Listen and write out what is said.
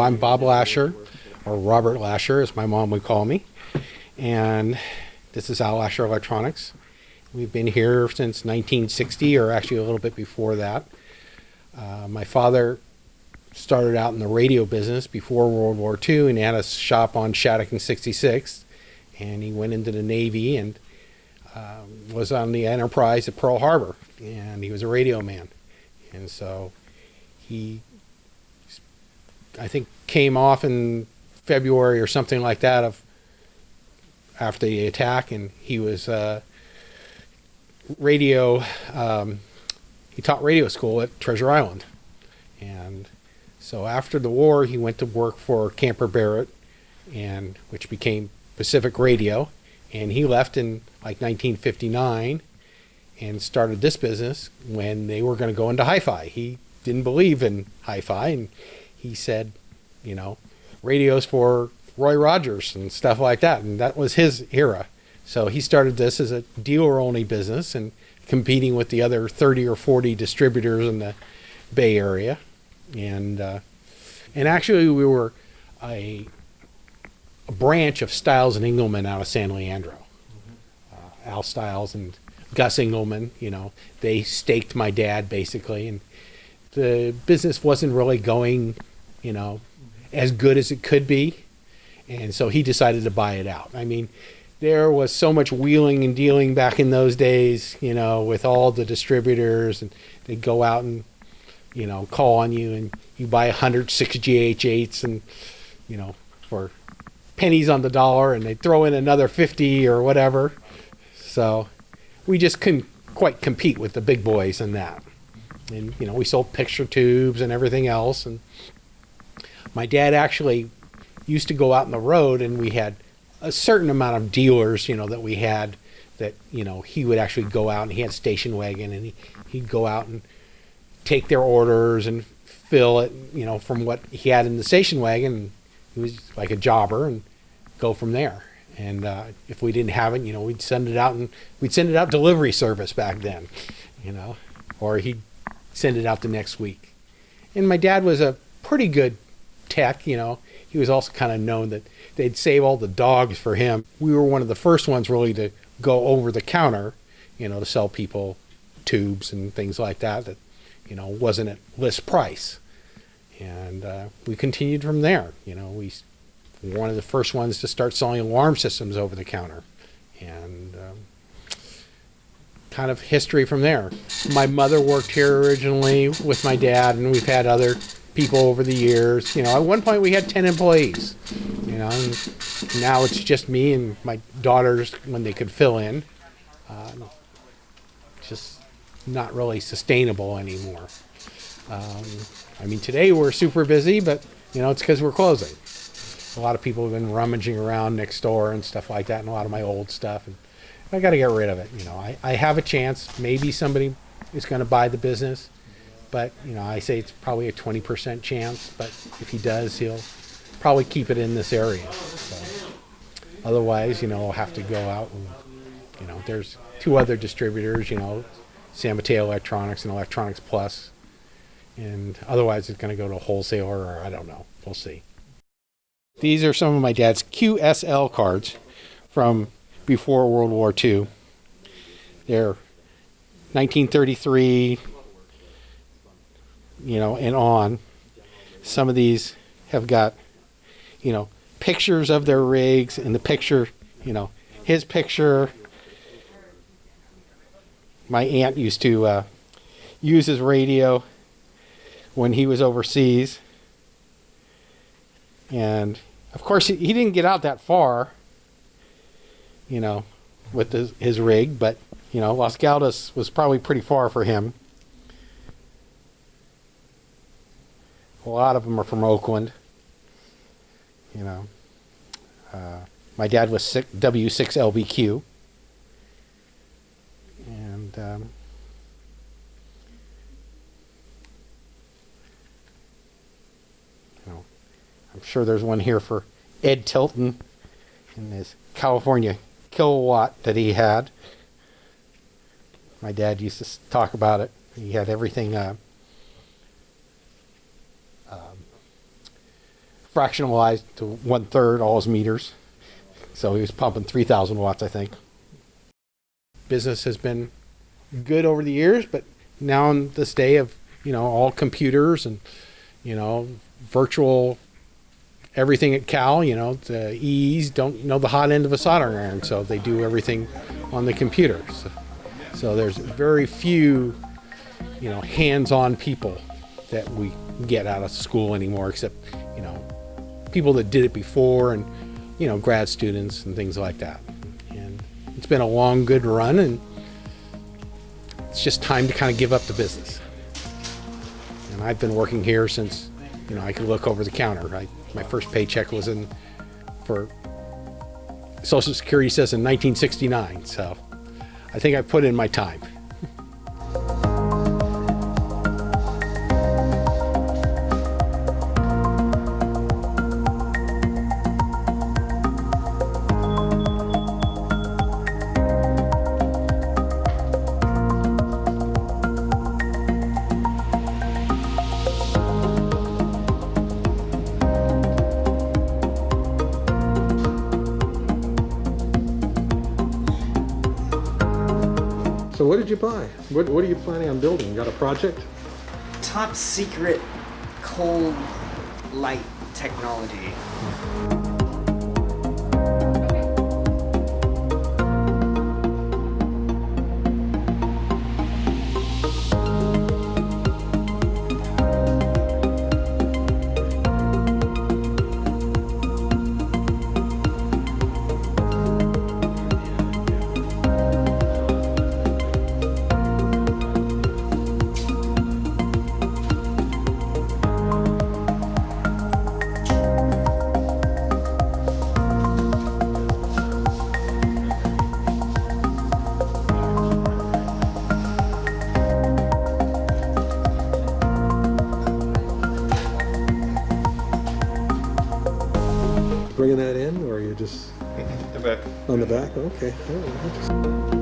I'm Bob Lasher, or Robert Lasher, as my mom would call me. And this is Al Lasher Electronics. We've been here since 1960, or actually a little bit before that. My father started out in the radio business before World War II, and he had a shop on Shattuck and 66th. And he went into the Navy and was on the Enterprise at Pearl Harbor, and he was a radio man. And so he, I think, came off in February or something like that of after the attack, and he was radio. He taught radio school at Treasure Island, and so after the war, he went to work for Camper Barrett, and which became Pacific Radio, and he left in like 1959 and started this business when they were going to go into hi-fi. He didn't believe in hi-fi, and he said, you know, radios for Roy Rogers and stuff like that, and that was his era. So he started this as a dealer-only business and competing with the other 30 or 40 distributors in the Bay Area. And actually we were a branch of Stiles and Engelman out of San Leandro. Al Stiles and Gus Engelman, you know, they staked my dad basically, and the business wasn't really going, you know, as good as it could be, and so he decided to buy it out. I mean, there was so much wheeling and dealing back in those days, you know, with all the distributors, and they'd go out and, you know, call on you, and you buy 106 GH8s, and, you know, for pennies on the dollar, and they'd throw in another 50 or whatever. So we just couldn't quite compete with the big boys in that. And, you know, we sold picture tubes and everything else. And my dad actually used to go out on the road, and we had a certain amount of dealers, you know, that we had that, you know, he would actually go out, and he had a station wagon, and he'd go out and take their orders and fill it, you know, from what he had in the station wagon. He was like a jobber, and go from there. And if we didn't have it, you know, we'd send it out, and we'd send it out delivery service back then, you know, or he'd send it out the next week. And my dad was a pretty good tech, you know. He was also kind of known that they'd save all the dogs for him. We were one of the first ones really to go over the counter, you know, to sell people tubes and things like that, that, you know, wasn't at list price. And we continued from there. You know, we were one of the first ones to start selling alarm systems over the counter. And kind of history from there. My mother worked here originally with my dad, and we've had other people over the years. You know, at one point we had 10 employees, you know, and now it's just me and my daughters when they could fill in. Just not really sustainable anymore. I mean, today we're super busy, but, you know, it's because we're closing. A lot of people have been rummaging around next door and stuff like that, and a lot of my old stuff, and I got to get rid of it. You know, I have a chance. Maybe somebody is going to buy the business, but, you know, I say it's probably a 20% chance, but if he does, he'll probably keep it in this area. So, otherwise, you know, I'll have to go out and, you know, there's two other distributors, you know, San Mateo Electronics and Electronics Plus, and otherwise it's going to go to a wholesaler, or I don't know. We'll see. These are some of my dad's QSL cards from before World War II. They're 1933, you know, and on. Some of these have got, you know, pictures of their rigs, and the picture, you know, his picture. My aunt used to use his radio when he was overseas. And of course, he didn't get out that far, you know, with his rig, but, you know, Los Galdas was probably pretty far for him. A lot of them are from Oakland, you know. My dad was W6LBQ. And you know, I'm sure there's one here for Ed Tilton and his California kilowatt that he had. My dad used to talk about it. He had everything fractionalized to 1/3 all his meters. So he was pumping 3,000 watts, I think. Business has been good over the years, but now in this day of, all computers and, virtual everything at Cal, the EEs don't know the hot end of a soldering iron, so they do everything on the computer. So there's very few, hands-on people that we get out of school anymore, except, people that did it before and, grad students and things like that. And it's been a long, good run, and it's just time to kind of give up the business. And I've been working here since, I could look over the counter. My first paycheck was for Social Security says in 1969. So I think I put in my time. So what did you buy? What are you planning on building? You got a project? Top secret cold light technology. Bringing that in, or are you just The back. on the back? Okay. All right.